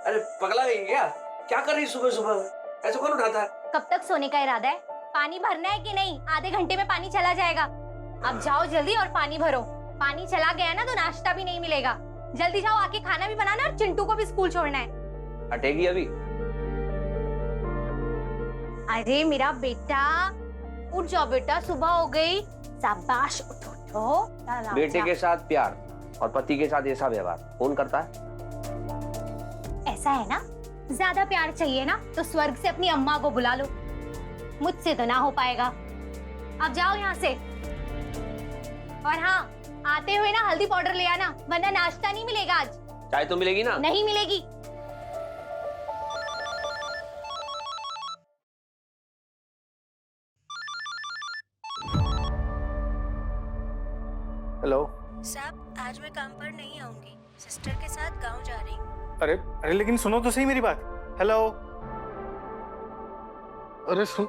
अरे पगला गई क्या? क्या कर रही सुबह सुबह? ऐसे कौन उठाता है? कब तक सोने का इरादा है? पानी भरना है कि नहीं? आधे घंटे में पानी चला जाएगा। अब जाओ जल्दी और पानी भरो। पानी चला गया ना तो नाश्ता भी नहीं मिलेगा। जल्दी जाओ, आके खाना भी बनाना और चिंटू को भी स्कूल छोड़ना है। हटेगी अभी? अरे मेरा बेटा, उठ जाओ बेटा, सुबह हो गई। शाबाश, उठो उठो। बेटे के साथ प्यार और पति के साथ ऐसा व्यवहार कौन करता है? ऐसा है ना, ज्यादा प्यार चाहिए ना तो स्वर्ग से अपनी अम्मा को बुला लो। मुझसे तो ना हो पाएगा। अब जाओ यहाँ से। और हाँ, आते हुए ना हल्दी पाउडर ले आना, वरना नाश्ता नहीं मिलेगा आज। चाय तो मिलेगी ना? नहीं मिलेगी। हेलो साहब, आज मैं काम पर नहीं आऊंगी, सिस्टर के साथ गांव जा रही हूँ। अरे अरे लेकिन सुनो तो सही मेरी बात। हेलो अरे सुन।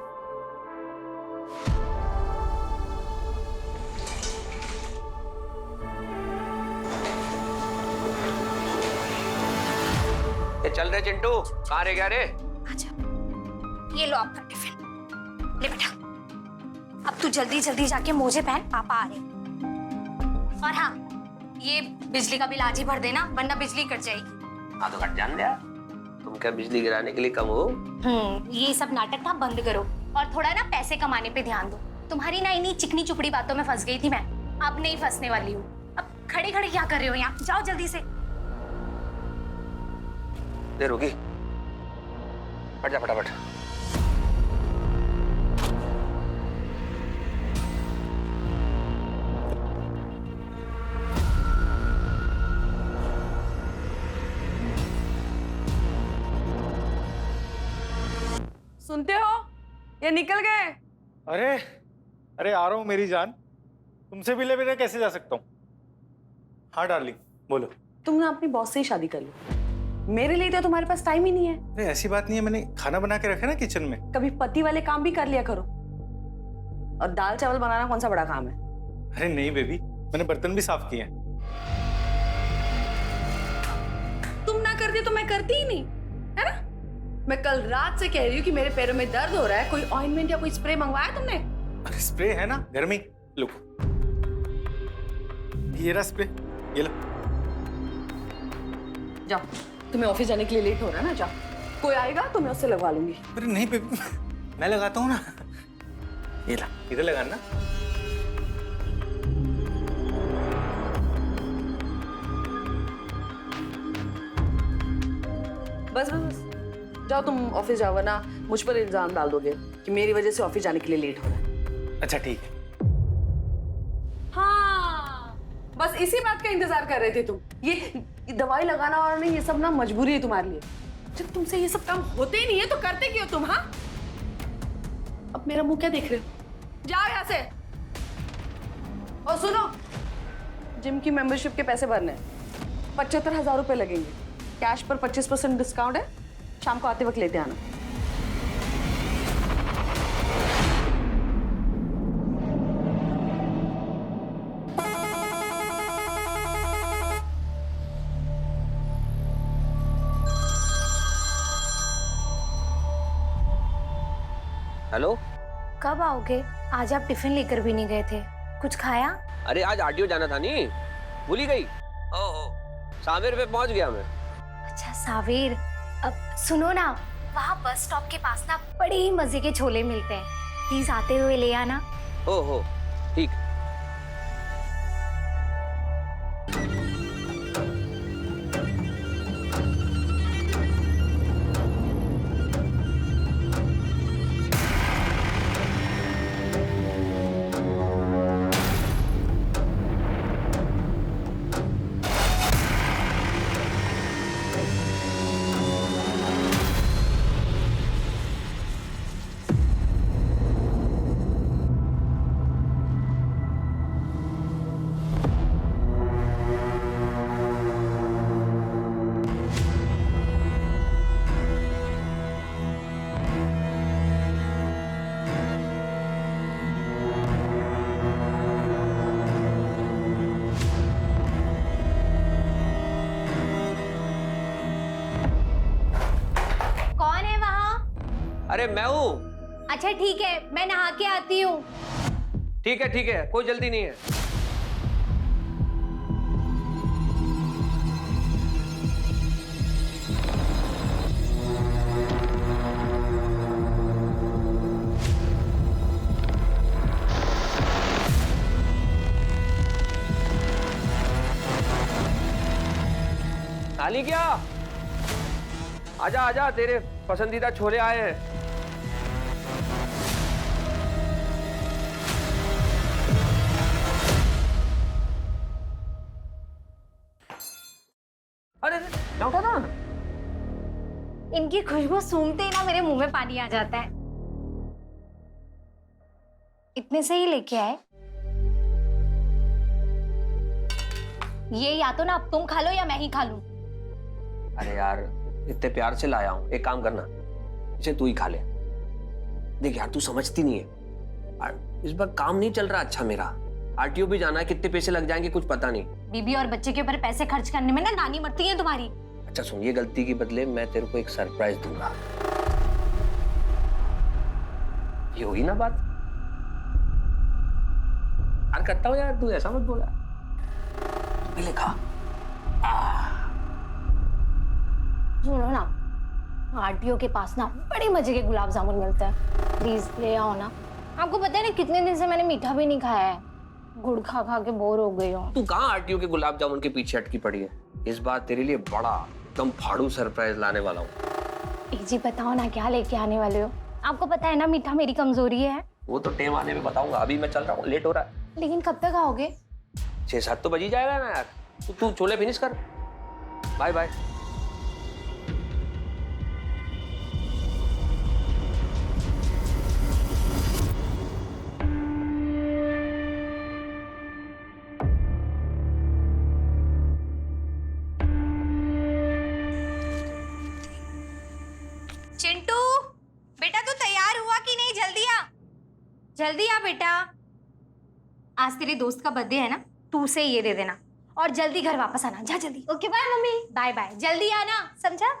ये चल रहे चिंटू, कहाँ रह गया रे? अच्छा, ये लो आपका टिफिन। ले बेटा, अब तू जल्दी जल्दी जाके मोजे पहन, पापा आ रहे। और हाँ, ये बिजली का बिल आज ही भर देना, वरना बिजली कट जाएगी। हाँ तो कट जान दिया। तुम क्या बिजली गिराने के लिए कम हो? ये सब नाटक ना बंद करो और थोड़ा ना पैसे कमाने पे ध्यान दो। तुम्हारी ना इन्हीं चिकनी चुपड़ी बातों में फंस गई थी मैं, अब नहीं फंसने वाली हूँ। अब खड़े खड़े क्या कर रहे हो यहाँ? जाओ जल्दी से। देर होगी, हट जा फटाफट। सुनते हो? ये निकल गए। अरे अरे आ रहा हूँ मेरी जान, तुमसे भी ले बिना कैसे जा सकता हूँ? हाँ डार्लिंग बोलो। तुम ना अपनी बॉस से ही शादी कर लो, मेरे लिए तो तुम्हारे पास टाइम ही नहीं है। अरे ऐसी बात नहीं है, मैंने खाना बना के रखा ना किचन में। कभी पति वाले काम भी कर लिया करो। और दाल चावल बनाना कौन सा बड़ा काम है? अरे नहीं बेबी, मैंने बर्तन भी साफ किए हैं। तुम ना करती तो मैं करती ही नहीं, है ना? मैं कल रात से कह रही हूँ कि मेरे पैरों में दर्द हो रहा है, कोई ऑइंटमेंट या कोई स्प्रे मंगवाया तुमने? अरे स्प्रे है ना घर में, लो ये रहा स्प्रे, ये लो। जाओ, तुम्हें ऑफिस जाने के लिए लेट हो रहा है ना, जाओ। कोई आएगा तो मैं उससे लगवा लूंगी। अरे नहीं बेबी, मैं लगाता हूँ ना। ये ला, इधर लगाना। बस बस बस, जाओ तुम ऑफिस जाओ, वरना मुझ पर इल्जाम डाल दोगे कि मेरी वजह से ऑफिस जाने के लिए लेट हो रहा है। अच्छा ठीक है। हाँ, बस इसी बात का इंतजार कर रहे थे तुम। ये दवाई लगाना और नहीं, ये सब ना मजबूरी है तुम्हारे लिए। जब तुमसे ये सब काम होते ही नहीं है तो करते क्यों तुम? हाँ, अब मेरा मुंह क्या देख रहे हो? जाओ यहाँ से। और सुनो, जिम की मेंबरशिप के पैसे भरने 75,000 रुपए लगेंगे। कैश पर 25% डिस्काउंट है, शाम को आते वक्त लेते आना। हेलो, कब आओगे? आज आप टिफिन लेकर भी नहीं गए थे, कुछ खाया? अरे आज आरटीओ जाना था नहीं, भूल ही गई। ओहो, सावेर पे पहुंच गया मैं। अच्छा सावेर, अब सुनो ना, वहाँ बस स्टॉप के पास ना बड़े ही मजे के छोले मिलते हैं, प्लीज आते हुए ले आना। ओहो ठीक। अरे मैं हूँ। अच्छा ठीक है, मैं नहा के आती हूँ। ठीक है, कोई जल्दी नहीं है। खाली क्या? आजा आजा, तेरे पसंदीदा छोले आए हैं। अरे क्या उठा था? इनकी खुशबू सूंघते ही ना मेरे मुंह में पानी आ जाता है। इतने से ही लेके आए। ये या तो ना अब तुम खा लो या मैं ही खा लूं। अरे यार, इतने प्यार से लाया हूं, एक काम करना, इसे तू ही खा ले। देख यार, तू समझती नहीं है, इस बार काम नहीं चल रहा अच्छा मेरा। आरटीओ भी जाना है, कितने पैसे लग जाएंगे कुछ पता नहीं। बीबी और बच्चे के ऊपर पैसे खर्च करने में ना नानी मरती है तुम्हारी। अच्छा सुन, ये गलती के बदले मैं तेरे को एक सरप्राइज दूंगा। ये हुई ना बात? यार करता हूँ यार, तू ऐसा मत बोला। पहले खा। सुनो ना, आरटीओ के पास ना बड़े मजे के गुलाब जामुन मिलते हैं, प्लीज ले आओ ना। आपको पता है ना कितने दिन से मैंने मीठा भी नहीं खाया है, गुड़ खा खा के बोर हो गई हूँ। तू कहाँ आरटीओ के गुलाब जामुन के पीछे अटकी पड़ी है? इस बार तेरे लिए बड़ा एकदम फाड़ू सरप्राइज लाने वाला हूँ। जी बताओ ना, क्या लेके आने वाले हो? आपको पता है ना मीठा मेरी कमजोरी है। वो तो टाइम आने में बताऊंगा, अभी मैं चल रहा हूँ, लेट हो रहा है। लेकिन कब तक आओगे? 6-7 तो बज ही जाएगा ना यार। तू छोले फिनिश कर। Bye bye. चिंटू बेटा, तू तैयार हुआ कि नहीं? जल्दी आ, जल्दी आ बेटा। आज तेरे दोस्त का बर्थडे है ना, तू उसे ये दे देना और जल्दी घर वापस आना। जा जल्दी। Okay bye mummy. Bye bye, जल्दी आना, समझा?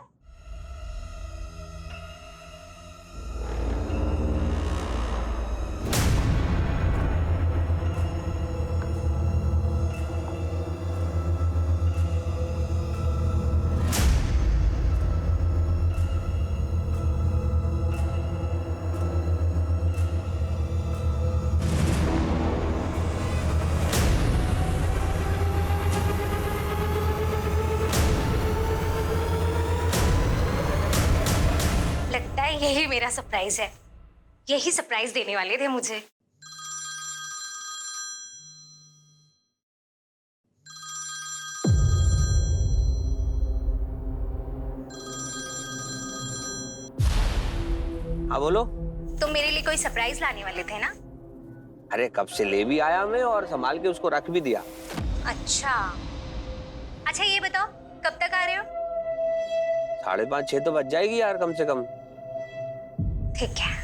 लगता है यही मेरा सरप्राइज है, यही सरप्राइज देने वाले थे मुझे। हाँ बोलो। तुम मेरे लिए कोई सरप्राइज लाने वाले थे ना? अरे कब से ले भी आया मैं और संभाल के उसको रख भी दिया। अच्छा अच्छा, ये बताओ कब तक आ रहे हो? 5:30-6 तो बज जाएगी यार कम से कम। ठीक है।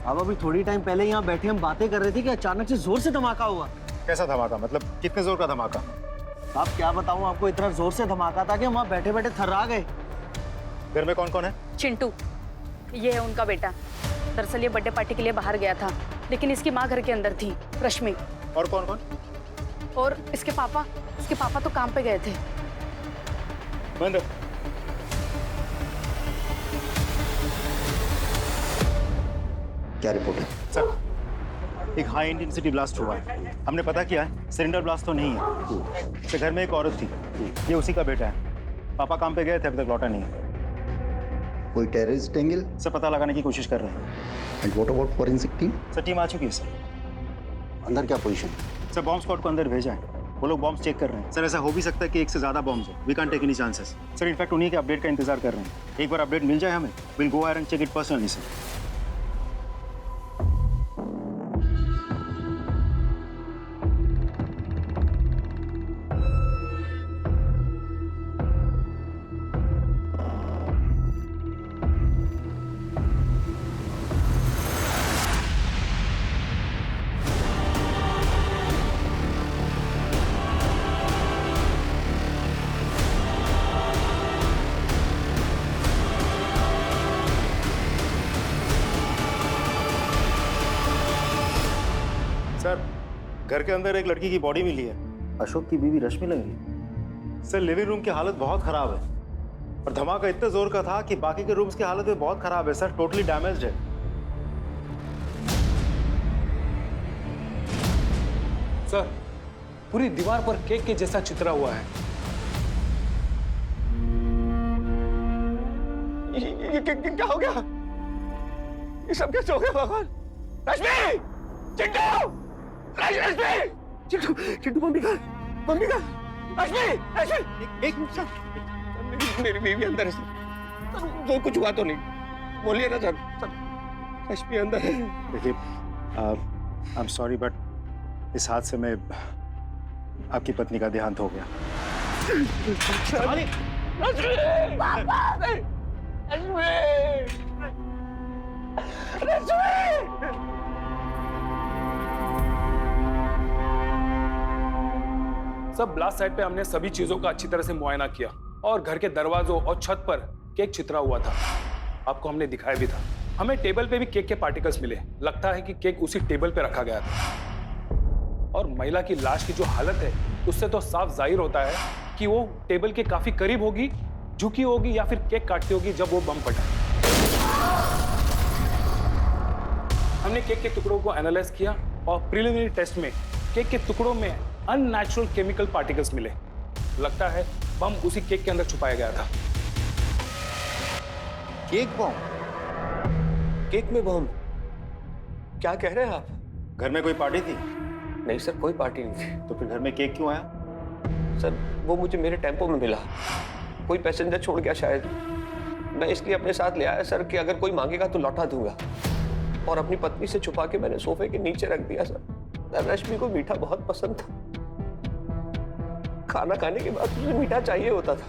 अब अभी थोड़ी टाइम पहले यहाँ बैठे हम बातें कर रहे थे कि अचानक से जोर से धमाका हुआ। कैसा धमाका? मतलब कितने जोर का धमाका? आप क्या बताऊं आपको, इतना जोर से धमाका था कि हम वहाँ बैठे बैठे थर्रा गए। घर में कौन कौन है? चिंटू, ये है उनका बेटा। दरअसल ये बर्थडे पार्टी के लिए बाहर गया था, लेकिन इसकी माँ घर के अंदर थी, रश्मि। और कौन कौन? और इसके पापा तो काम पे गए थे। बंद। क्या रिपोर्ट है? सर, एक हाई इंटेंसिटी ब्लास्ट हुआ है। हमने पता किया है, सिलेंडर ब्लास्ट तो नहीं है। इसके घर में एक औरत थी, ये उसी का बेटा है। पापा काम पे गए थे, अभी तक लौटा नहीं है। कोई टेररिस्ट एंगल? सर, पता लगाने की कोशिश कर रहे हैं। And what about forensic team? Sir, team आ चुकी है सर। अंदर क्या पोजीशन? सर, बॉम्ब स्क्वाड को अंदर भेजा है, वो लोग बॉम्ब चेक कर रहे हैं। सर, ऐसा हो भी सकता है कि एक से ज्यादा बॉम्ब्स हो। We can't take any chances. Sir, in fact उन्हीं के अपडेट का इंतजार कर रहे हैं। एक बार अपडेट मिल जाए हमें, will go and check it personally sir. Sir, घर के अंदर एक लड़की की बॉडी मिली है। अशोक की बीवी रश्मि लगी। सर, लिविंग रूम की हालत बहुत खराब है और धमाका इतने जोर का था कि बाकी के रूम्स की हालत भी बहुत खराब है सर, टोटली डैमेज्ड है। सर, पूरी दीवार पर केक के जैसा चित्रा हुआ है। ये क्या हो गया? ये सब कैसे हो गया भगवान? रश्मि! चिंटू! रश्मि! चिंटू मम्मी का रश्मि! एक मिनट सर, मेरी बीवी अंदर है सर। जो कुछ हुआ तो नहीं, बोलिए ना सर। रश्मि अंदर है। देखिए, आई एम सॉरी बट इस हादसे में आपकी पत्नी का देहांत हो गया। सब ब्लास्ट साइट पे हमने सभी चीजों का अच्छी तरह से मुआयना किया और घर के दरवाजों और छत पर केक चित्रा हुआ था। आपको हमने दिखाया भी था। हमें टेबल पे भी केक के पार्टिकल्स मिले। लगता है कि केक उसी टेबल पे रखा गया था। और महिला की लाश की जो हालत है, उससे तो साफ जाहिर होता है कि वो टेबल के काफी करीब होगी, झुकी होगी या फिर केक काटती होगी जब वो बम फटा। हमने केक के टुकड़ों को एनालाइज किया और प्रिलिमिनरी टेस्ट में केक के टुकड़ों में अननेचुरल केमिकल पार्टिकल्स मिले। लगता है बम उसी केक के अंदर छुपाया गया था। केक बम? केक में बम? क्या कह रहे हैं आप? घर में कोई पार्टी थी? नहीं सर, कोई पार्टी नहीं थी। तो फिर घर में केक क्यों आया? सर, वो मुझे मेरे टेम्पो में मिला। कोई पैसेंजर छोड़ गया शायद। मैं इसलिए अपने साथ ले आया सर कि अगर कोई मांगेगा तो लौटा दूंगा। और अपनी पत्नी से छुपा के मैंने सोफे के नीचे रख दिया सर। रश्मि को मीठा बहुत पसंद था। खाना खाने के बाद मुझे मीठा चाहिए होता था।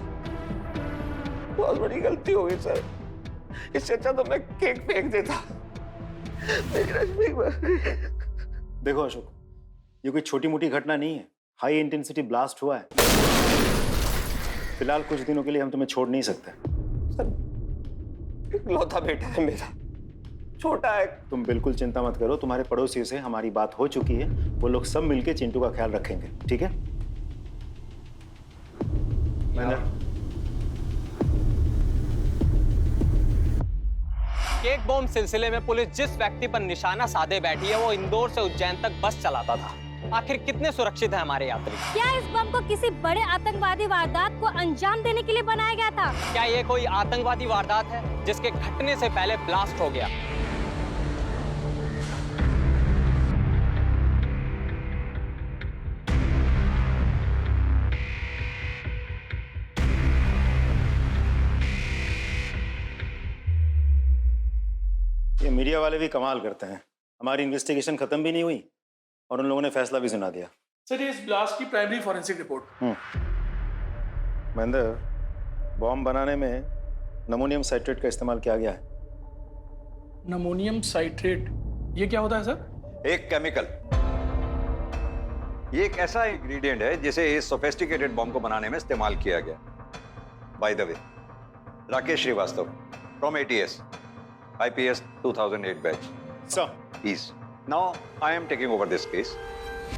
बहुत बड़ी गलती हो गई सर। इससे अच्छा तो मैं केक फेंक देता। मेरी रश्मि। देखो अशोक, ये कोई छोटी मोटी घटना नहीं है। हाई इंटेंसिटी ब्लास्ट हुआ है। फिलहाल कुछ दिनों के लिए हम तुम्हें छोड़ नहीं सकते। सर, इकलौता बेटा है मेरा, छोटा है। तुम बिल्कुल चिंता मत करो, तुम्हारे पड़ोसियों से हमारी बात हो चुकी है। वो लोग सब मिलके चिंटू का ख्याल रखेंगे, ठीक है? केक बॉम्ब सिलसिले में पुलिस जिस व्यक्ति पर निशाना साधे बैठी है, वो इंदौर से उज्जैन तक बस चलाता था। आखिर कितने सुरक्षित है हमारे यात्री? क्या इस बम को किसी बड़े आतंकवादी वारदात को अंजाम देने के लिए बनाया गया था? क्या ये कोई आतंकवादी वारदात है जिसके घटने से पहले ब्लास्ट हो गया? ये मीडिया वाले भी कमाल करते हैं। हमारी इन्वेस्टिगेशन खत्म भी नहीं हुई और उन लोगों ने फैसला भी सुना दिया। सर ये इस ब्लास्ट की primary forensic report. Mahendra, bomb बनाने में नमोनियम साइट्रेट का इस्तेमाल किया गया है। नमोनियम साइट्रेट, ये क्या होता है सर? एक केमिकल, ये एक ऐसा इंग्रेडिएंट है जिसे इस सोफिस्टिकेटेड बॉम्ब को बनाने में इस्तेमाल किया गया। By the way, Rakesh Srivastava from ATS, IPS 2008 batch. Sir, please now I am taking over this case.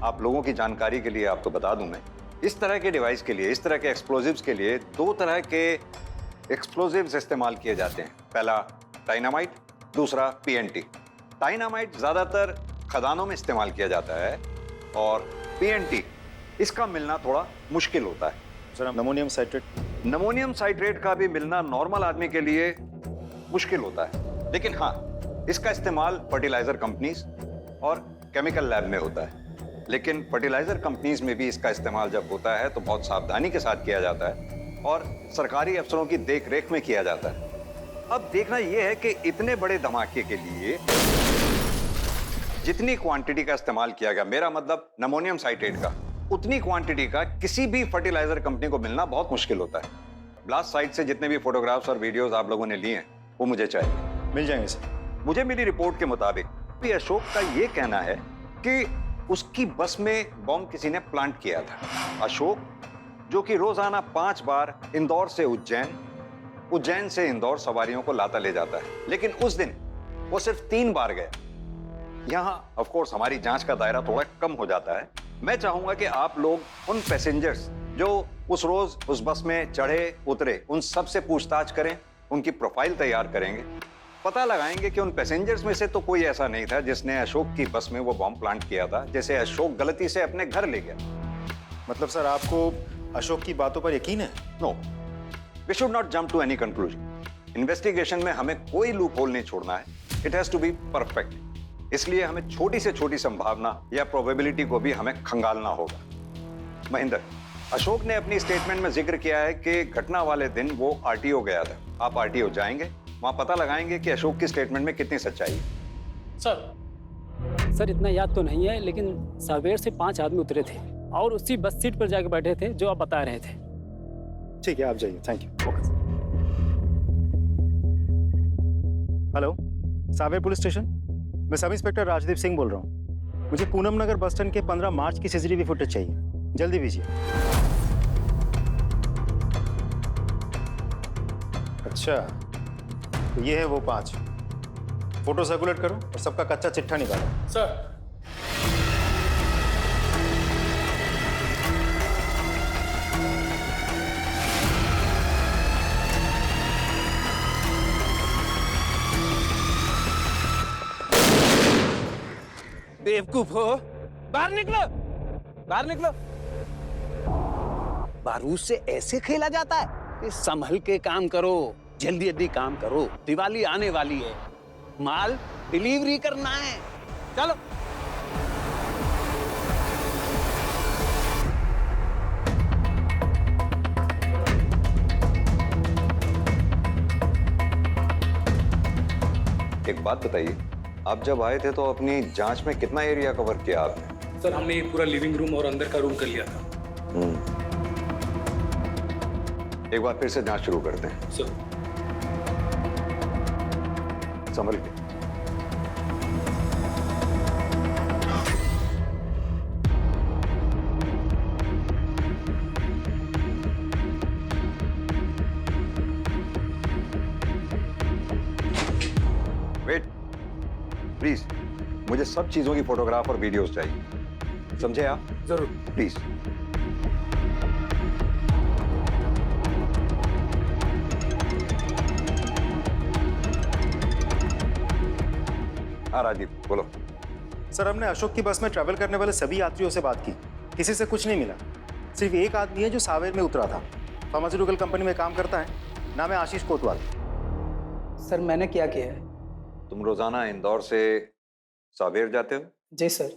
आप लोगों की जानकारी के लिए आपको बता दूं मैं, इस तरह के डिवाइस के लिए, इस तरह के एक्सप्लोजिव्स के लिए 2 तरह के एक्सप्लोजिव्स इस्तेमाल किए जाते हैं। पहला डायनामाइट, दूसरा PNT। डायनामाइट ज्यादातर खदानों में इस्तेमाल किया जाता है और PNT इसका मिलना थोड़ा मुश्किल होता है। Sir, ammonium citrate? Ammonium citrate का भी मिलना नॉर्मल आदमी के लिए मुश्किल होता है, लेकिन हाँ, इसका इस्तेमाल फर्टिलाइजर कंपनीज और केमिकल लैब में होता है। लेकिन फर्टिलाइजर कंपनीज में भी इसका इस्तेमाल जब होता है तो बहुत सावधानी के साथ किया जाता है और सरकारी अफसरों की देख रेख में किया जाता है। अब देखना यह है कि इतने बड़े धमाके के लिए जितनी क्वांटिटी का इस्तेमाल किया गया, मेरा मतलब नमोनियम साइट्रेट का, उतनी क्वांटिटी का किसी भी फर्टिलाइजर कंपनी को मिलना बहुत मुश्किल होता है। ब्लास्ट साइट से जितने भी फोटोग्राफ्स और वीडियोस आप लोगों ने लिए हैं वो मुझे चाहिए। मिल जाएंगे सर। मुझे मिली रिपोर्ट के मुताबिक भी अशोक का ये कहना है कि उसकी बस में बॉम्ब किसी ने प्लांट किया था। अशोक, जो कि रोजाना 5 बार इंदौर से उज्जैन, उज्जैन से इंदौर सवारियों को लाता ले जाता है, लेकिन उस दिन वो सिर्फ 3 बार गया। यहां ऑफ कोर्स हमारी जांच का दायरा थोड़ा कम हो जाता है। मैं चाहूंगा कि आप लोग उन पैसेंजर्स जो उस रोज उस बस में चढ़े उतरे, उन सब से पूछताछ करें, उनकी प्रोफाइल तैयार करेंगे, पता लगाएंगे कि उन पैसेंजर्स में से तो कोई ऐसा नहीं था जिसने अशोक की बस में वो बॉम्ब प्लांट किया था, जैसे अशोक गलती से अपने घर ले गया। मतलब सर, आपको अशोक की बातों पर यकीन है? No, we should not jump to any conclusion. Investigation में हमें कोई लूप होल नहीं छोड़ना है। It has to be perfect. इसलिए हमें छोटी से छोटी संभावना या प्रोबेबिलिटी को भी हमें खंगालना होगा। महेंद्र, अशोक ने अपनी स्टेटमेंट में जिक्र किया है कि घटना वाले दिन वो RTO गया था। आप RTO जाएंगे, वहां पता लगाएंगे कि अशोक की स्टेटमेंट में कितनी सच्चाई है। सर इतना याद तो नहीं है, लेकिन सावेर से 5 आदमी उतरे थे और उसी बस सीट पर जाकर बैठे थे जो आप बता रहे थे। ठीक है, आप जाइए। Thank you. हेलो, सावेर पुलिस स्टेशन, मैं सब इंस्पेक्टर राजदीप सिंह बोल रहा हूँ। मुझे पूनम नगर बस स्टैंड के 15 मार्च की CCTV फुटेज चाहिए, जल्दी भेजिए। अच्छा, तो ये है वो 5। फोटो सर्कुलेट करो और सबका कच्चा चिट्ठा निकालो। सर, बेवकूफ हो, बाहर निकलो, बाहर निकलो। बारूद से ऐसे खेला जाता है? कि संभल के काम करो, जल्दी जल्दी काम करो, दिवाली आने वाली है, माल डिलीवरी करना है। चलो। एक बात बताइए, आप जब आए थे तो अपनी जांच में कितना एरिया कवर किया आपने? सर हमने पूरा लिविंग रूम और अंदर का रूम कर लिया था। एक बार फिर से जांच शुरू करते हैं। सर, संभल के। वेट प्लीज, मुझे सब चीजों की फोटोग्राफ और वीडियोस चाहिए, समझे आप? जरूर। प्लीज। हाँ राजीव, बोलो। सर, हमने अशोक की बस में ट्रैवल करने वाले सभी यात्रियों से बात की, किसी से कुछ नहीं मिला। सिर्फ एक आदमी है जो सावेर में उतरा था, फार्मास्यूटिकल कंपनी में काम करता है, नाम है आशीष कोतवाल। सर मैंने क्या किया है? तुम रोजाना इंदौर से सावेर जाते हो? जी सर,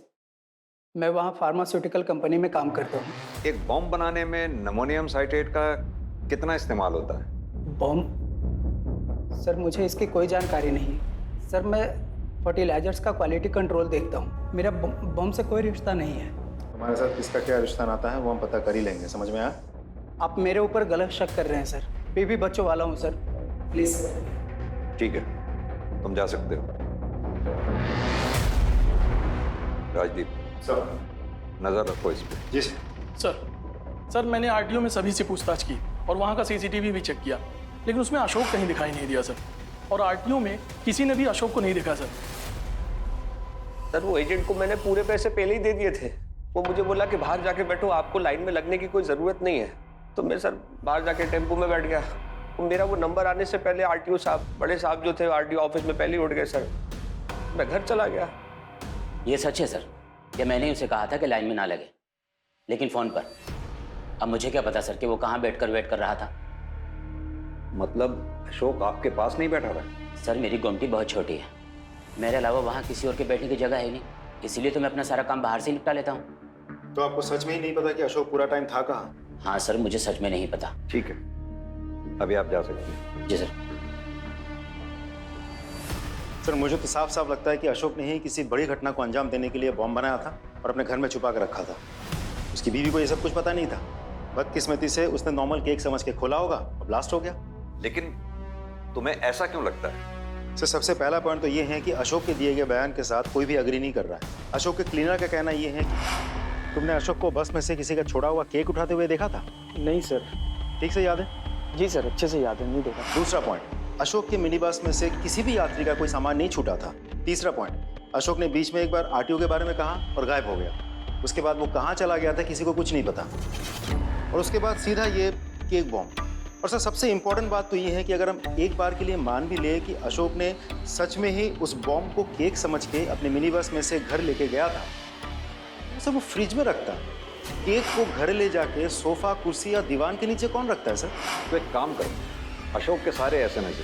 मैं वहाँ फार्मास्यूटिकल कंपनी में काम करता हूँ। एक बॉम्ब बनाने में नमोनियम साइट्रेट का कितना इस्तेमाल होता है? बॉम्ब? सर मुझे इसकी कोई जानकारी नहीं है। सर मैं फर्टिलाइजर्स का क्वालिटी कंट्रोल देखता हूँ, मेरा बॉम्ब से कोई रिश्ता नहीं है। हमारे साथ किसका क्या रिश्ता नाता है वो हम पता कर ही लेंगे, समझ में आया? आप मेरे ऊपर गलत शक कर रहे हैं सर। मैं भी बच्चों वाला हूँ सर, प्लीज सर। ठीक है, तुम जा सकते हो। राजदीप सर। नजर रखो इस पे। जी सर। सर मैंने आरटीओ में सभी से पूछताछ की और वहाँ का सीसीटीवी भी चेक किया, लेकिन उसमें अशोक कहीं दिखाई नहीं दिया सर। और आरटीओ में किसी ने भी अशोक को नहीं देखा सर। सर वो एजेंट को मैंने पूरे पैसे पहले ही दे दिए थे। वो मुझे बोला कि बाहर जाके बैठो, आपको लाइन में लगने की कोई ज़रूरत नहीं है। तो मैं सर बाहर जाके टेम्पो में बैठ गया। तो मेरा वो नंबर आने से पहले आरटीओ साहब, बड़े साहब जो थे आरटीओ ऑफिस में पहले ही उठ गए सर। मैं घर चला गया। ये सच है सर कि मैंने उसे कहा था कि लाइन में ना लगे, लेकिन फ़ोन पर। अब मुझे क्या पता सर कि वो कहाँ बैठकर वेट कर रहा था। मतलब अशोक आपके पास नहीं बैठा था? सर मेरी गुमटी बहुत छोटी है, मेरे अलावा वहाँ किसी और के बैठने की जगह है नहीं, इसीलिए तो मैं अपना सारा काम बाहर से निपटा लेता हूँ। तो आपको सच में ही नहीं पता कि अशोक पूरा टाइम था कहाँ? हाँ सर, मुझे सच में नहीं पता। ठीक है, अभी आप जा सकते हैं। जी सर। सर मुझे तो साफ साफ लगता है कि अशोक ने ही किसी बड़ी घटना को अंजाम देने के लिए बॉम्ब बनाया था और अपने घर में छुपा कर रखा था। उसकी बीवी को ये सब कुछ पता नहीं था। बदकिस्मती से उसने नॉर्मल केक समझ के खोला होगा और ब्लास्ट हो गया। लेकिन तुम्हें ऐसा क्यों लगता है? सर सबसे पहला पॉइंट तो ये है कि अशोक के दिए गए बयान के साथ कोई भी अग्री नहीं कर रहा है। अशोक के क्लीनर का कहना ये है कि तुमने अशोक को बस में से किसी का छोड़ा हुआ केक उठाते हुए देखा था? नहीं सर। ठीक से याद है? जी सर, अच्छे से याद है, नहीं देखा। दूसरा पॉइंट, अशोक के मिनी बस में से किसी भी यात्री का कोई सामान नहीं छूटा था। तीसरा पॉइंट, अशोक ने बीच में एक बार आरटीओ के बारे में कहा और गायब हो गया। उसके बाद वो कहाँ चला गया था किसी को कुछ नहीं पता। और उसके बाद सीधा ये केक बॉम्ब। और सर सबसे इम्पोर्टेंट बात तो ये है कि अगर हम एक बार के लिए मान भी ले कि अशोक ने सच में ही उस बॉम्ब को केक समझ के अपने मिनी बस में से घर लेके गया था, तो सर वो फ्रिज में रखता। केक को घर ले जाके सोफा, कुर्सी या दीवान के नीचे कौन रखता है सर? तो एक काम करो, अशोक के सारे SMS,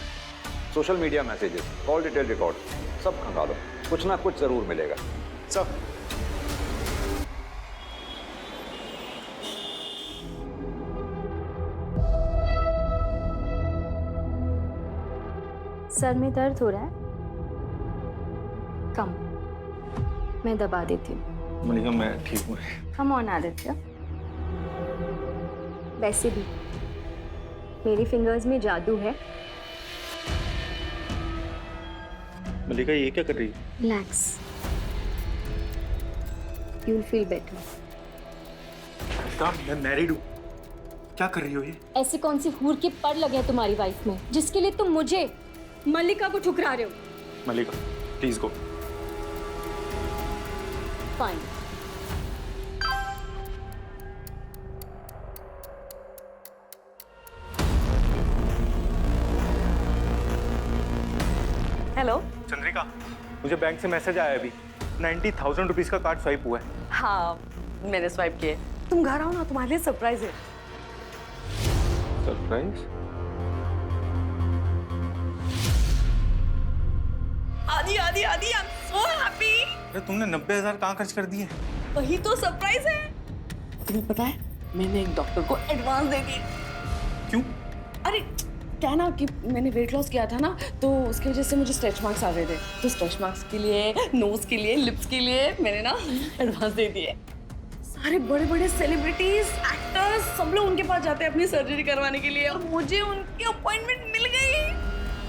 social media messages, call detail record सब खंगालो, कुछ ना कुछ जरूर मिलेगा। सब। सर में दर्द हो रहा है? कम, मैं दबा देती हूँ। मलिका मैं ठीक हूँ। Come on Aditya. वैसे भी मेरी फिंगर्स में जादू है। मलिका ये क्या कर रही है? Relax, you will feel better. मैं मैरिड हूँ, क्या कर रही हो ये? ऐसी कौन सी हूर के पर लगे हैं तुम्हारी वाइफ में जिसके लिए तुम मुझे, मल्लिका को ठुकरा रहे हो? Mallika please go. Fine. Hello Chandrika, मुझे बैंक से मैसेज आया अभी, 90,000 रुपीज का कार्ड स्वाइप हुआ है। हाँ, मैंने स्वाइप किए। तुम घर आओ ना, तुम्हारे लिए सरप्राइज है। सरप्राइज? आदि आदि आदि, आई एम सो हैप्पी। अरे तुमने 90,000 कहाँ खर्च कर दिए? वही तो सरप्राइज है। तुम्हें पता है, मैंने एक डॉक्टर को एडवांस दे दिए। क्यों? अरे क्या ना कि मैंने वेट लॉस किया था ना, तो उसकी वजह से मुझे स्ट्रेच मार्क्स आ गए थे। तो स्ट्रेच मार्क्स के लिए, नोज के लिए, लिप्स के लिए मैंने ना एडवांस दे दिए। सारे बड़े बड़े सेलिब्रिटीज, एक्टर्स, सब लोग उनके पास जाते हैं अपनी सर्जरी करवाने के लिए, और मुझे उनकी अपॉइंटमेंट मिल गई।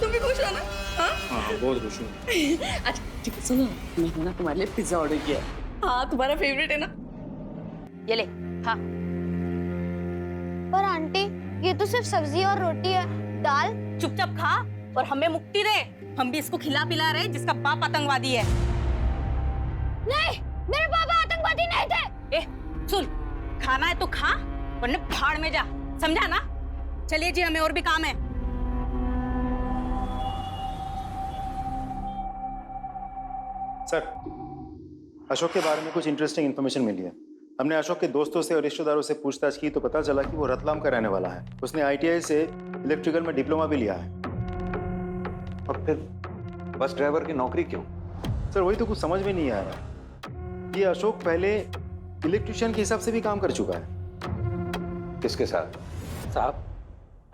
तुम भी खुश हो ना? हाँ बहुत खुश हूँ। अच्छा ठीक है, सुनो, मैंने ना तुम्हारे लिए पिज्जा ऑर्डर किया। हाँ, तुम्हारा फेवरेट है ना? ये ले। हाँ। पर आंटी, ये तो सिर्फ सब्जी और रोटी है, दाल। चुपचाप खा और हमें मुक्ति दे। हम भी इसको खिला पिला रहे जिसका बाप आतंकवादी है। नहीं, मेरे पापा आतंकवादी नहीं थे। ए, सुन, खाना है तो खा, वरना भाड़ में जा, समझा ना? चलिए जी, हमें और भी काम है। सर, अशोक के बारे में कुछ इंटरेस्टिंग इन्फॉर्मेशन मिली है। हमने अशोक के दोस्तों से और रिश्तेदारों से पूछताछ की तो पता चला कि वो रतलाम का रहने वाला है। उसने ITI से इलेक्ट्रिकल में डिप्लोमा भी लिया है। और फिर बस ड्राइवर की नौकरी क्यों? सर वही तो कुछ समझ में नहीं आ रहा। ये अशोक पहले इलेक्ट्रिशियन के हिसाब से भी काम कर चुका है। किसके साथ? साहब,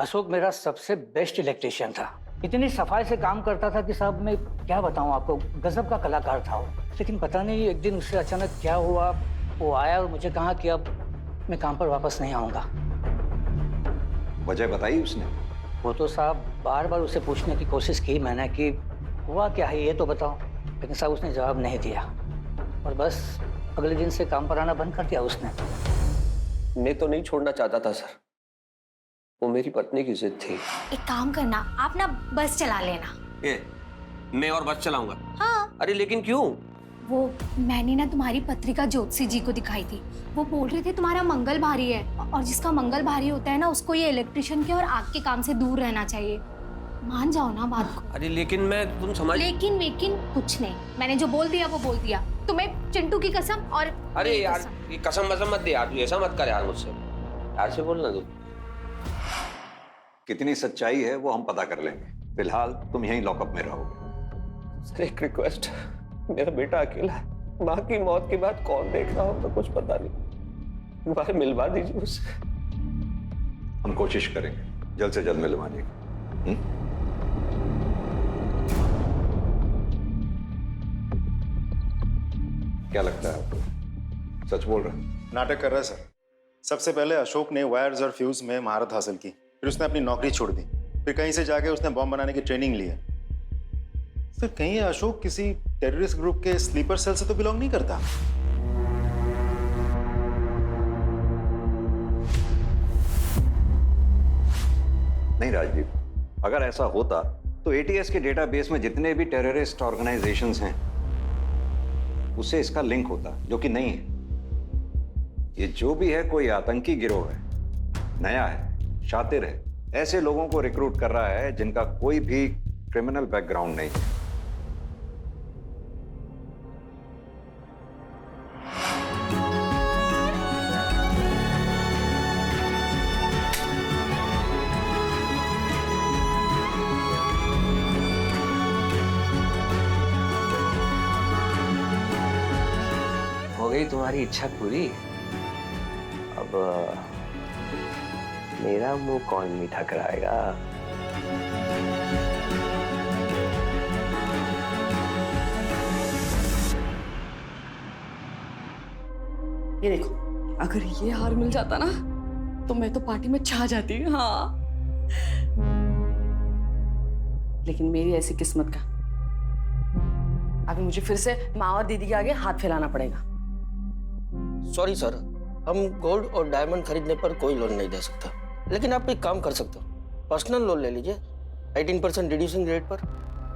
अशोक मेरा सबसे बेस्ट इलेक्ट्रिशियन था। इतनी सफाई से काम करता था कि साहब मैं क्या बताऊं आपको, गजब का कलाकार था वो। लेकिन पता नहीं एक दिन उससे अचानक क्या हुआ, वो आया और मुझे कहा कि अब मैं काम पर वापस नहीं आऊँगा। वजह बताई उसने? वो तो साहब बार बार उसे पूछने की कोशिश की मैंने कि हुआ क्या है ये तो बताओ, लेकिन साहब उसने जवाब नहीं दिया और बस अगले दिन से काम पर आना बंद कर दिया उसने। मैं तो नहीं छोड़ना चाहता था सर, वो मेरी पत्नी की जिद थी। एक काम करना, आप ना बस चला लेना। मैं और बस चलाऊंगा? हाँ। अरे लेकिन क्यों? वो मैंने ना तुम्हारी पत्रिका ज्योतिषी जी को दिखाई थी, वो बोल रहे थे तुम्हारा मंगल भारी है और जिसका मंगल भारी होता है ना उसको ये इलेक्ट्रिशियन के और आग के काम से दूर रहना चाहिए। मान जाओ ना बात को। अरे लेकिन तुम समझ। लेकिन कुछ नहीं, मैंने जो बोल दिया वो बोल दिया। तुम्हें चिंटू की कसम और अरे यार ये कसम मत दे यार, तू ऐसा मत कर यार मुझसे, यार से बोलना तू। कितनी सच्चाई है वो हम पता कर लेंगे, फिलहाल तुम यहीं लॉकअप में रहोगे। सर एक रिक्वेस्ट, मेरा बेटा अकेला है, माँ की मौत के बाद कौन देख रहा हो तो कुछ पता नहीं, एक बार मिलवा दीजिए उससे। हम कोशिश करेंगे जल्द से जल्द मिलवाने की। क्या लगता है आपको, सच बोल रहा है? नाटक कर रहा है सर। सबसे पहले अशोक ने वायर्स और फ्यूज में महारत हासिल की, फिर उसने अपनी नौकरी छोड़ दी, फिर कहीं से जाके उसने बॉम्ब बनाने की ट्रेनिंग ली है। सर कहीं अशोक किसी टेररिस्ट ग्रुप के स्लीपर सेल से तो बिलोंग नहीं करता? नहीं राजदीप, अगर ऐसा होता तो एटीएस के डेटाबेस में जितने भी टेररिस्ट ऑर्गेनाइजेशंस हैं उससे इसका लिंक होता, जो कि नहीं है। ये जो भी है कोई आतंकी गिरोह है, नया है, शातिर है, ऐसे लोगों को रिक्रूट कर रहा है जिनका कोई भी क्रिमिनल बैकग्राउंड नहीं है। हो गई तुम्हारी इच्छा पूरी, अब मेरा मुंह कौन मीठा कराएगा? ये देखो, अगर ये हार मिल जाता ना तो मैं तो पार्टी में छा जाती। हाँ, लेकिन मेरी ऐसी किस्मत का अभी मुझे फिर से माँ और दीदी के आगे हाथ फैलाना पड़ेगा। सॉरी सर, हम गोल्ड और डायमंड खरीदने पर कोई लोन नहीं दे सकता, लेकिन आप एक काम कर सकते हो, पर्सनल लोन ले लीजिए 18% रिड्यूसिंग रेट पर।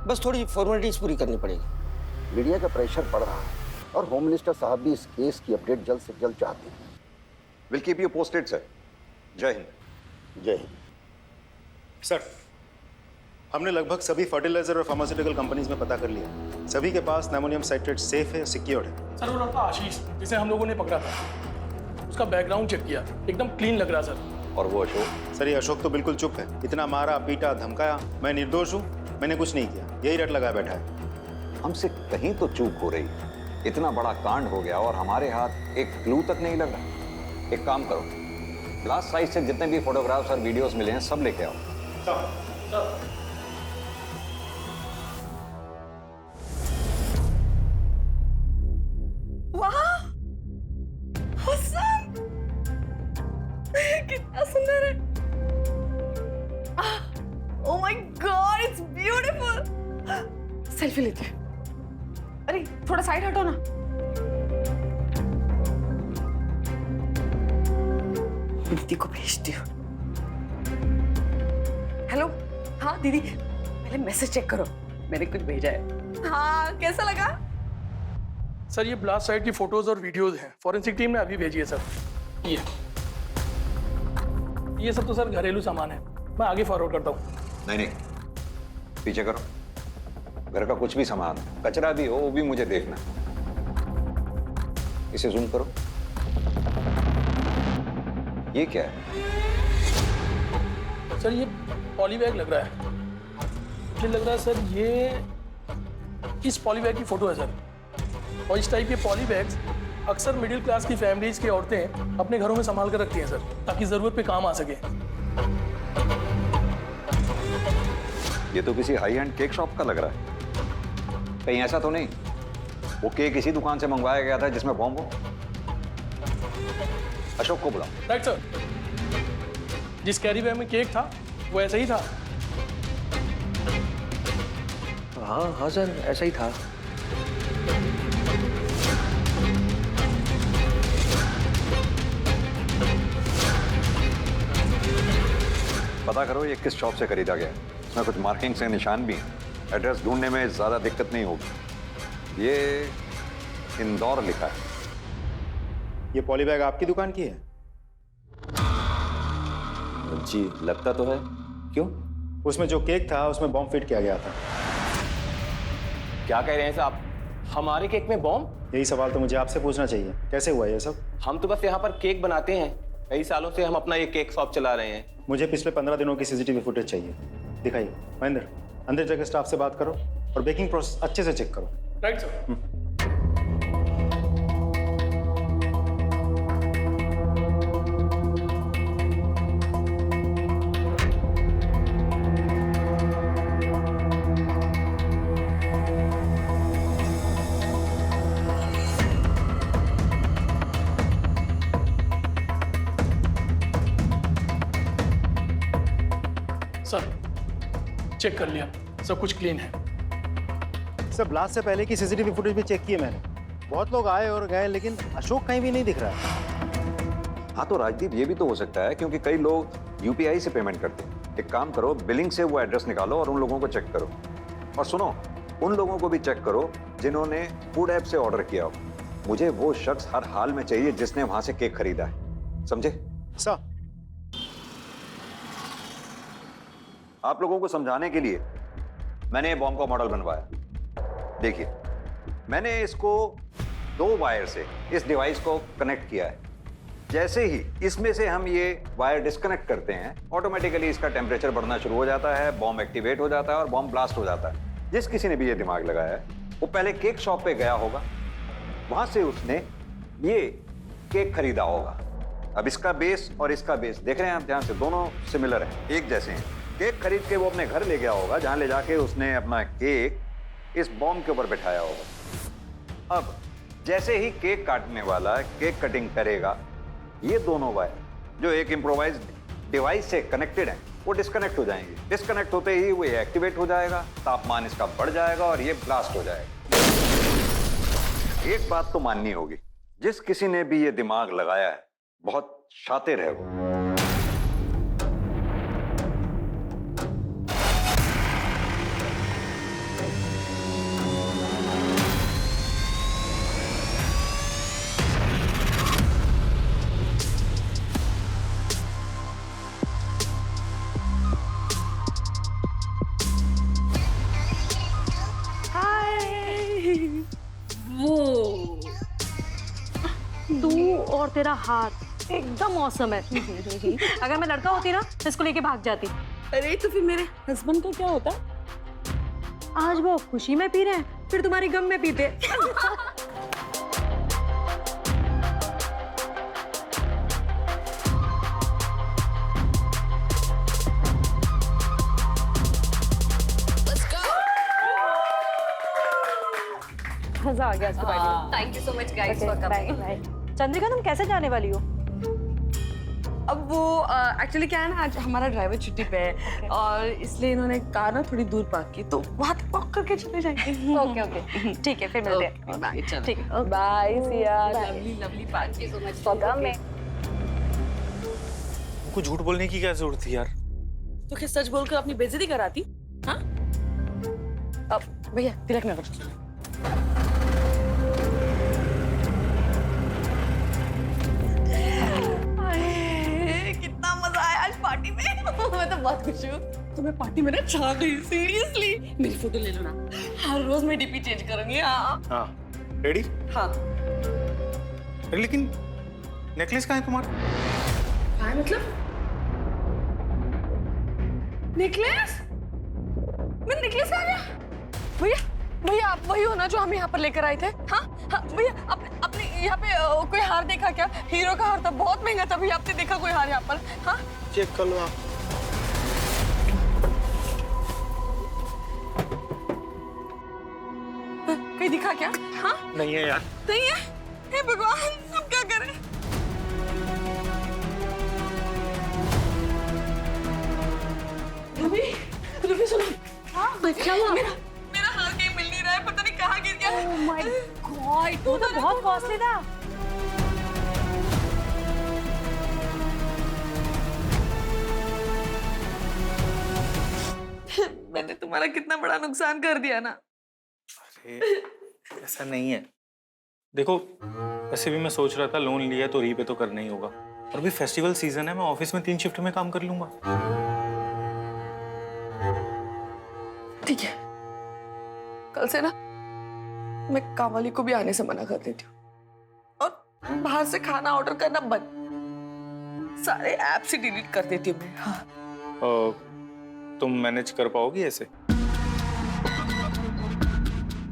बस थोड़ी फॉर्मेलिटीज पूरी करनी पड़ेगी। मीडिया का प्रेशर बढ़ रहा है और होम मिनिस्टर साहब भी इस केस की अपडेट जल्द से जल्द चाहते हैं। Will keep you posted sir. जय हिंद। जय हिंद। सर हमने लगभग सभी फर्टिलाइजर और फार्मास्यूटिकल कंपनीज में पता कर लिया, सभी के पास अमोनियम साइट्रेट सेफ है, सिक्योर्ड है। सर वो लड़का आशीष जिसे हम लोगों ने पकड़ा था, उसका बैकग्राउंड चेक किया, एकदम क्लीन लग रहा सर। और वो अशोक? सर ये अशोक तो बिल्कुल चुप है, इतना मारा पीटा धमकाया, मैं निर्दोष हूँ, मैंने कुछ नहीं किया, यही रट लगा बैठा है। हमसे कहीं तो चूक हो रही है, इतना बड़ा कांड हो गया और हमारे हाथ एक क्लू तक नहीं लग रहा। एक काम करो, लास्ट साइज से जितने भी फोटोग्राफ्स और वीडियोस मिले हैं सब लेके आओ। सर कितना सुंदर है। Oh my God, it's beautiful. Selfie लेते हैं। अरे थोड़ा साइड हटो ना। दीदी को भेजती हूँ। हेलो, हाँ दीदी, पहले मैसेज चेक करो, मैंने कुछ भेजा है। हाँ कैसा लगा? सर ये ब्लास्ट साइट की फोटोज और वीडियोज हैं, फॉरेंसिक टीम ने अभी भेजी है सर। ये सब तो सर घरेलू सामान है, मैं आगे फॉरवर्ड करता हूँ। नहीं, पीछे करो, घर का कुछ भी सामान, कचरा भी हो वो भी मुझे देखना। इसे जूम करो। ये क्या है? सर ये पॉलीबैग लग रहा है, मुझे लग रहा है सर ये इस पॉलीबैग की फोटो है सर। और इस टाइप के पॉलीबैग्स अक्सर मिडिल क्लास की फैमिलीज की औरतें अपने घरों में संभाल कर रखती हैं सर, ताकि जरूरत पे काम आ सके। ये तो किसी हाई एंड केक शॉप का लग रहा है। कहीं ऐसा तो नहीं वो केक इसी दुकान से मंगवाया गया था जिसमें बॉम्ब हो? अशोक को बुलाओ। Right sir. जिस कैरी बैग में केक था वो ऐसा ही था। हाँ हाँ सर, ऐसा ही था। पता करो ये किस शॉप से खरीदा गया है। इसमें कुछ मार्किंग से निशान भी हैं। एड्रेस ढूंढने में ज्यादा दिक्कत नहीं होगी। ये इंदौर लिखा है। ये पॉली बैग आपकी दुकान की है? जी लगता तो है। क्यों? उसमें जो केक था उसमें बॉम्ब फिट किया गया था। क्या कह रहे हैं साहब? हमारे केक में बॉम्ब? यही सवाल तो मुझे आपसे पूछना चाहिए, कैसे हुआ ये सब? हम तो बस यहाँ पर केक बनाते हैं। कई सालों से हम अपना ये केक शॉप चला रहे हैं। मुझे पिछले 15 दिनों की सीसीटीवी फुटेज चाहिए। दिखाइए। महेंद्र, अंदर जाकर स्टाफ से बात करो और बेकिंग प्रोसेस अच्छे से चेक करो। Right sir. सर चेक कर लिया, सब कुछ क्लीन है। सर ब्लास्ट से पहले की सीसीटीवी फुटेज भी चेक किए मैंने। बहुत लोग आए और गए लेकिन अशोक कहीं भी नहीं दिख रहा है। हाँ तो राजदीप, ये भी तो हो सकता है क्योंकि कई लोग यूपीआई से पेमेंट करते हैं। एक काम करो, बिलिंग से वो एड्रेस निकालो और उन लोगों को चेक करो। और सुनो, उन लोगों को भी चेक करो जिन्होंने फूड ऐप से ऑर्डर किया हो। मुझे वो शख्स हर हाल में चाहिए जिसने वहां से केक खरीदा है। समझे? सर आप लोगों को समझाने के लिए मैंने बॉम्ब का मॉडल बनवाया। देखिए, मैंने इसको 2 वायर से इस डिवाइस को कनेक्ट किया है। जैसे ही इसमें से हम ये वायर डिस्कनेक्ट करते हैं, ऑटोमेटिकली इसका टेम्परेचर बढ़ना शुरू हो जाता है, बॉम्ब एक्टिवेट हो जाता है और बॉम्ब ब्लास्ट हो जाता है। जिस किसी ने भी ये दिमाग लगाया है वो पहले केक शॉप पे गया होगा, वहां से उसने ये केक खरीदा होगा। अब इसका बेस और इसका बेस देख रहे हैं आप ध्यान से, दोनों सिमिलर हैं, एक जैसे हैं। केक खरीद के वो अपने घर ले गया होगा, जहां ले जाके उसने अपना केक इस बॉम्ब के ऊपर बिठाया होगा। अब जैसे ही केक काटने वाला केक कटिंग करेगा, ये दोनों वायर जो एक इम्प्रोवाइज्ड डिवाइस से कनेक्टेड हैं वो डिस्कनेक्ट हो जाएंगे। डिस्कनेक्ट होते ही वो एक्टिवेट हो जाएगा, तापमान इसका बढ़ जाएगा और ये ब्लास्ट हो जाएगा। एक बात तो माननी होगी, जिस किसी ने भी ये दिमाग लगाया है बहुत शातिर है वो। तू और तेरा हाथ एकदम औसम है। अगर मैं लड़का होती ना तो इसको लेके भाग जाती। अरे तो फिर मेरे हस्बैंड का क्या होता? आज वो खुशी में पी रहे हैं, फिर तुम्हारी गम में पीते। मजा आ गया इसके पार्टी में। Thank you so much guys for coming. Chandrika, तुम कैसे जाने वाली हो? अब वो एक्चुअली क्या है ना, आज हमारा ड्राइवर छुट्टी पे है और इसलिए इन्होंने कार ना थोड़ी दूर पार्क की, तो वहां तक वॉक करके चले जाएंगे। ओके ओके ठीक है, फिर मिलते हैं। बाय। ठीक है, bye Siya. Bye. Lovely party. So much for coming. तुमको झूठ बोलने की क्या जरूरत थी यार? तो क्या सच बोलकर अपनी बेइज्जती कराती? हाँ? अब भैया तिलक में करो। कितना मजा आया आज पार्टी में। मैं तो बहुत खुश हूँ। तो मैं पार्टी में ना छा गई, सीरियसली। मेरी फोटो ले लो ना, हर रोज मैं डीपी चेंज करूंगी। हाँ रेडी? हाँ। लेकिन नेकलेस कहाँ है तुम्हारा? कहाँ है मतलब? नेकलेस? मेरा नेकलेस कहाँ गया? भैया भैया आप वही हो ना जो हम यहाँ पर लेकर आए थे? हाँ हाँ भैया, आपने यहाँ पे कोई हार देखा क्या? हीरो का हार था, बहुत महंगा था भैया। आपने देखा कोई हार यहाँ पर? हाँ चेक कर लो आप। कहीं दिखा क्या? हाँ नहीं है यार। नहीं है? हे भगवान, अब क्या करें? रूबी सुनो। हाँ क्या हुआ? मेरा हार कहीं मिल नहीं रहा है, पता नहीं कहाँ गिर गया। ओह माय गॉड, वो तो बहुत कॉस्टली था। मैंने तुम्हारा कितना बड़ा नुकसान कर दिया ना। अरे ऐसा नहीं है, देखो वैसे भी मैं सोच रहा था लोन लिया तो रीपे तो करना ही होगा, और अभी फेस्टिवल सीजन है, मैं ऑफिस में 3 शिफ्ट में काम कर लूंगा। ठीक है, कल से ना मैं कावाली को भी आने से मना कर देती हूँ, और बाहर से खाना ऑर्डर करना बंद, सारे ऐप्स ही डिलीट कर देती हूँ मैं। हाँ। तुम मैनेज कर पाओगी ऐसे?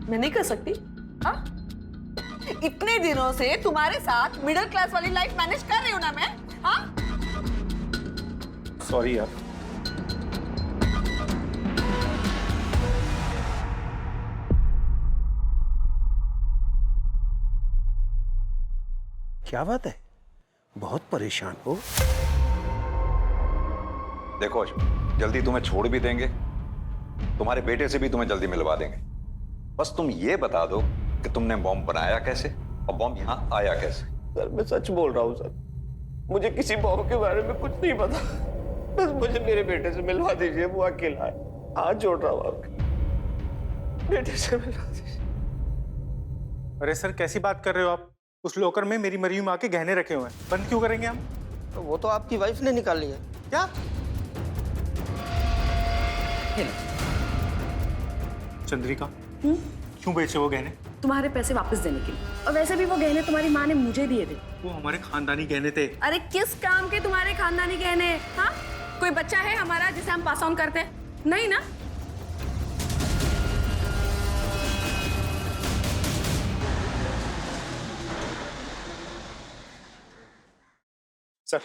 मैं नहीं कर सकती? हाँ? इतने दिनों से तुम्हारे साथ मिडिल क्लास वाली लाइफ मैनेज कर रही हूँ ना मैं। हाँ? सॉरी यार। क्या बात है, बहुत परेशान हो? देखो अशोक, जल्दी तुम्हें छोड़ भी देंगे, तुम्हारे बेटे से भी तुम्हें जल्दी मिलवा देंगे। बस तुम ये बता दो कि तुमने बॉम्ब बनाया कैसे और बॉम्ब यहाँ आया कैसे। सर मैं सच बोल रहा हूँ सर, मुझे किसी बॉम्ब के बारे में कुछ नहीं पता। बस मुझे मेरे बेटे से मिलवा दीजिए, वो अकेला है। हाथ जोड़ रहा हूँ आपके, बेटे से मिलवा दीजिए। अरे सर कैसी बात कर रहे हो आप? उस लॉकर में मेरी मरी हुई माँ के गहने रखे हुए हैं, बंद क्यों करेंगे हम? तो वो तो आपकी वाइफ ने निकाली है। क्या? चंद्रिका, क्यों बेचे वो गहने? तुम्हारे पैसे वापस देने के लिए, और वैसे भी वो गहने तुम्हारी माँ ने मुझे दिए थे। वो हमारे खानदानी गहने थे। अरे किस काम के तुम्हारे खानदानी गहने? हाँ, कोई बच्चा है हमारा जिसे हम पास ऑन करते हैं? नहीं ना। सर,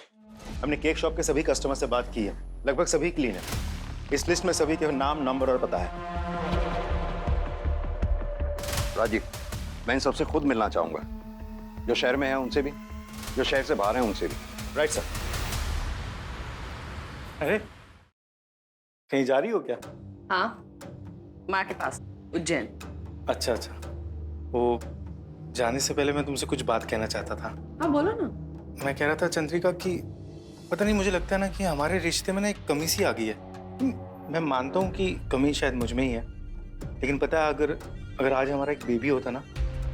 हमने केक शॉप के सभी कस्टमर से बात की है, लगभग सभी क्लीन है। इस लिस्ट में सभी के नाम, नंबर और पता है। राजीव, मैं इन सबसे खुद मिलना चाहूंगा, जो शहर में है उनसे भी, जो शहर से बाहर हैं उनसे भी। Right sir. अरे कहीं जा रही हो क्या? हाँ, माँ के पास, उज्जैन। अच्छा अच्छा, वो जाने से पहले मैं तुमसे कुछ बात कहना चाहता था। हाँ बोलो ना। मैं कह रहा था चंद्रिका कि पता नहीं, मुझे लगता है ना कि हमारे रिश्ते में ना एक कमी सी आ गई है। मैं मानता हूँ कि कमी शायद मुझ में ही है, लेकिन पता है अगर आज हमारा एक बेबी होता ना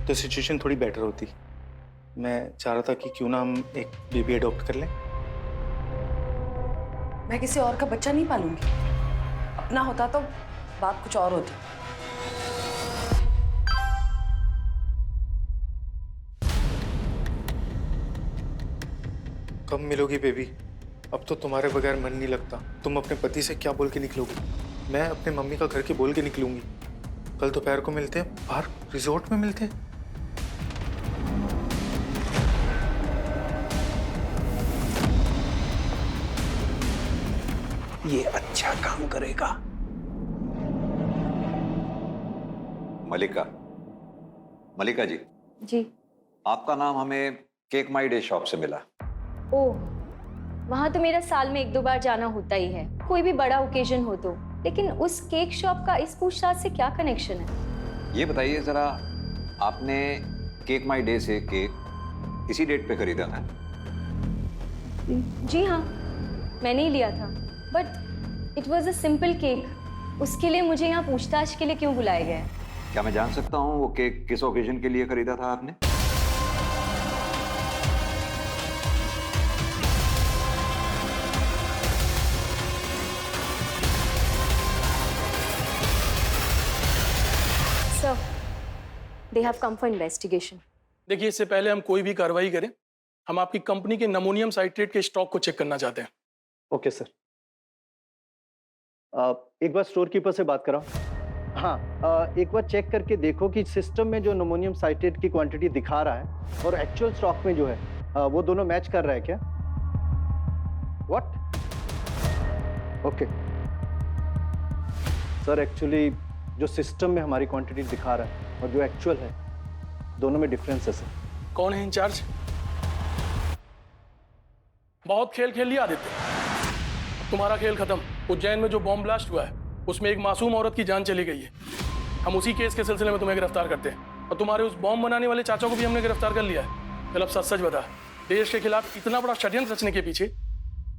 तो सिचुएशन थोड़ी बेटर होती। मैं चाह रहा था कि क्यों ना हम एक बेबी अडॉप्ट कर लें। मैं किसी और का बच्चा नहीं पालूंगी, अपना होता तो बात कुछ और होती। कब मिलोगी बेबी? अब तो तुम्हारे बगैर मन नहीं लगता। तुम अपने पति से क्या बोल के निकलोगी? मैं अपने मम्मी का घर के बोल के निकलूंगी। कल दोपहर को मिलते हैं, बाहर रिजॉर्ट में मिलते हैं। ये अच्छा काम करेगा। मलिका जी। जी। आपका नाम हमें केक माई डे शॉप से मिला। ओह, वहाँ तो मेरा साल में 1-2 बार जाना होता ही है, कोई भी बड़ा ओकेजन हो तो। लेकिन उस केक शॉप का इस पूछताछ से क्या कनेक्शन है? ये बताइए जरा, आपने केक माई डे से केक इसी डेट पे खरीदा था? जी हाँ, मैंने ही लिया था, but it was a simple cake. उसके लिए मुझे यहाँ पूछताछ के लिए क्यों बुलाया गया है? क्या मैं जान सकता हूँ वो केक किस ओकेजन के लिए खरीदा था आपने? Sir, they have come for investigation. देखिए, इससे पहले हम कोई भी कार्रवाई करें, हम आपकी कंपनी के नमोनियम साइट्रेट के स्टॉक को चेक करना चाहते हैं। Okay sir. एक बार स्टोर कीपर से बात कराओ। हाँ, एक बार चेक करके देखो कि सिस्टम में जो नमोनियम साइट्रेट की क्वांटिटी दिखा रहा है और एक्चुअल स्टॉक में जो है वो दोनों मैच कर रहा है क्या? व्हाट? ओके सर, एक्चुअली जो सिस्टम में हमारी क्वांटिटी दिखा रहा है और जो एक्चुअल है, दोनों में डिफरेंस है सर। कौन है इंचार्ज? बहुत खेल खेल लिया आदित्य, तुम्हारा खेल खत्म। उज्जैन में जो बॉम्ब ब्लास्ट हुआ है उसमें एक मासूम औरत की जान चली गई है। हम उसी केस के सिलसिले में तुम्हें गिरफ्तार करते हैं और तुम्हारे उस बॉम्ब बनाने वाले चाचा को भी हमने गिरफ्तार कर लिया है। चल अब सच सच बता, देश के खिलाफ इतना बड़ा षड्यंत्र रचने के पीछे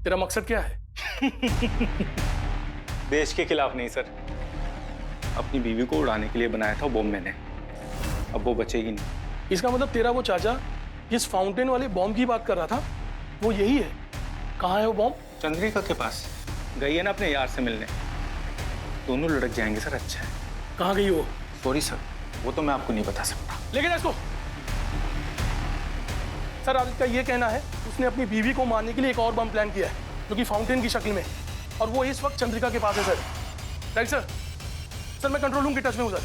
तेरा मकसद क्या है? देश के खिलाफ नहीं सर, अपनी बीवी को उड़ाने के लिए बनाया था बॉम्ब मैंने। अब वो बचेगी नहीं। इसका मतलब तेरा वो चाचा जिस फाउंटेन वाले बॉम्ब की बात कर रहा था वो यही है। कहाँ है वो बॉम्ब? चंद्रिका के पास गई है ना अपने यार से मिलने। दोनों लड़क जाएंगे सर, अच्छा है। कहाँ गई वो? सॉरी सर, वो तो मैं आपको नहीं बता सकता। लेकिन इसको सर, आदित्य का ये कहना है उसने अपनी बीवी को मारने के लिए एक और बम प्लान किया है जो कि फाउंटेन की शक्ल में, और वो इस वक्त चंद्रिका के पास है सर। Right sir? सर मैं कंट्रोल रूम के टच में हूँ सर।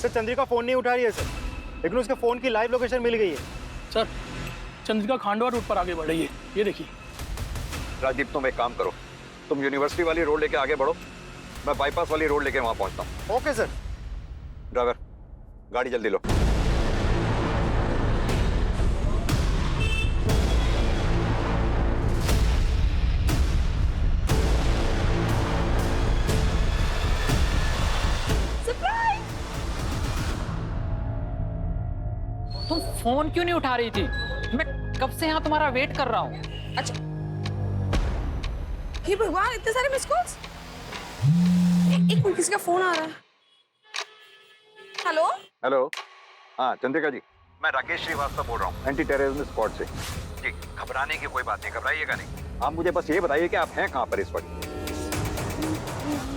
सर चंद्रिका फोन नहीं उठा रही है सर, लेकिन उसके फोन की लाइव लोकेशन मिल गई है। सर चंद्रिका खांडवा रोड पर आगे बढ़ रही है, ये देखिए। राजीव तुम एक काम करो, तुम यूनिवर्सिटी वाली रोड लेके आगे बढ़ो, मैं बाईपास वाली रोड लेके वहां पहुंचता हूँ। Okay sir. ड्राइवर गाड़ी जल्दी लो। तुम फोन क्यों नहीं उठा रही थी? मैं कब से यहाँ तुम्हारा वेट कर रहा हूँ। अच्छा, हे भगवान, इतने सारे मिस कॉल्स। एक मिनट, किसी का फोन आ रहा है। हेलो हेलो, हाँ चंद्रिका जी, मैं राकेश श्रीवास्तव बोल रहा हूँ एंटी टेररिज्म स्क्वाड से। जी, घबराने की कोई बात नहीं, घबराइएगा नहीं। आप मुझे बस ये बताइए कि आप हैं कहाँ पर इस वक्त?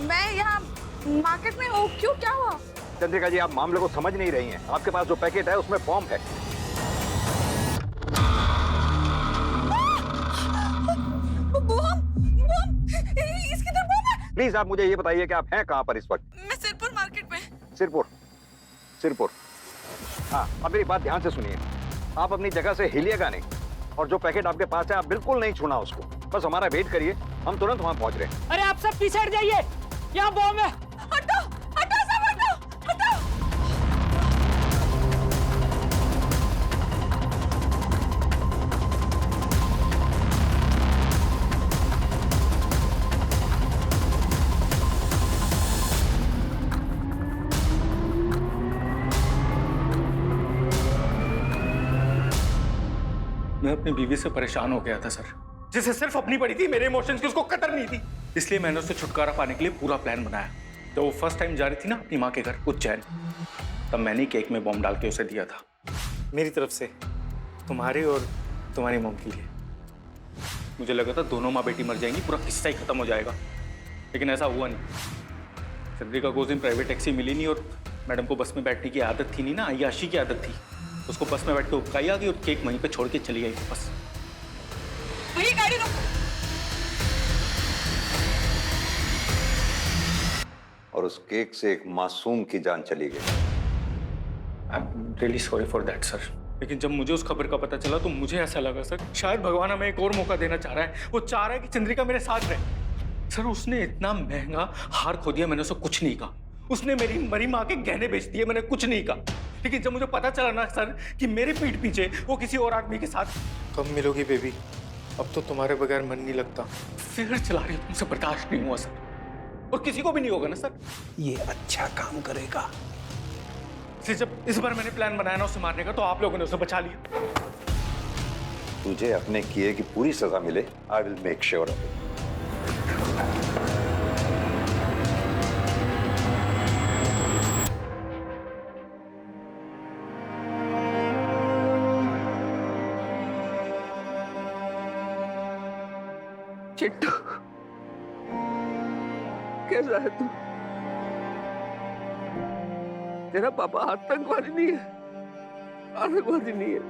मैं यहाँ मार्केट में हूँ। क्यों, क्या हुआ? चंद्रिका जी, आप मामले को समझ नहीं रही हैं। आपके पास जो पैकेट है उसमें बॉम्ब है। इसके अंदर बॉम्ब है। प्लीज आप मुझे ये बताइए कि आप हैं कहाँ पर इस वक्त? मैं सिरपुर मार्केट में। सिरपुर? सिरपुर, हाँ। अब मेरी बात ध्यान से सुनिए, आप अपनी जगह से हिलिएगा नहीं, और जो पैकेट आपके पास है आप बिल्कुल नहीं छूना उसको। बस हमारा वेट करिए, हम तुरंत वहाँ पहुँच रहे हैं। अरे आप सब पीछे हट जाइए, यहाँ बॉम्ब है। हटो, हटो सब, हटो, हटो। मैं अपनी बीवी से परेशान हो गया था सर, जिसे सिर्फ अपनी पड़ी थी, मेरे इमोशंस की उसको कतर नहीं थी। इसलिए मैंने उससे छुटकारा पाने के लिए पूरा प्लान बनाया। जब वो फर्स्ट टाइम जा रही थी ना अपनी माँ के घर उज्जैन, तब मैंने केक में बॉम्ब डाल के उसे दिया था, मेरी तरफ से तुम्हारे और तुम्हारी मॉम के लिए। मुझे लगा था दोनों माँ बेटी मर जाएंगी, पूरा किस्सा ही खत्म हो जाएगा, लेकिन ऐसा हुआ नहीं। चंद्रिका को उस दिन प्राइवेट टैक्सी मिली नहीं, और मैडम को बस में बैठने की आदत थी नहीं ना, अय्याशी की आदत थी। उसको बस में बैठ के उपकाई आ गई और केक वहीं पे छोड़ के चली गई बस। वही गाड़ी रोक। और उस केक से एक मासूम की जान चली गई। I am really sorry for that sir. लेकिन जब मुझे उस खबर का पता चला तो मुझे ऐसा लगा सर, शायद भगवान हमें एक और मौका देना चाह रहा है। वो चाह रहा है कि चंद्रिका मेरे साथ रहे। सर उसने इतना महंगा हार खो दिया, मैंने उसे कुछ नहीं कहा। उसने मेरी मरी माँ के गहने बेच दिए, मैंने कुछ नहीं कहा। लेकिन जब मुझे पता चला ना सर कि मेरे पीठ पीछे वो किसी और आदमी के साथ। कब मिलोगी बेबी? अब तो तुम्हारे बगैर मन नहीं लगता। फिर चला रही तुमसे बर्दाश्त नहीं हुआ सर, और किसी को भी नहीं होगा ना सर। ये अच्छा काम करेगा। जब इस बार मैंने प्लान बनाया ना उसे मारने का, तो आप लोगों ने उसे बचा लिया। तुझे अपने किए की पूरी सजा मिले, I will make sure of it. Chittu, कैसा है तू? तेरा पापा आतंकवादी नहीं है, आतंकवादी नहीं है।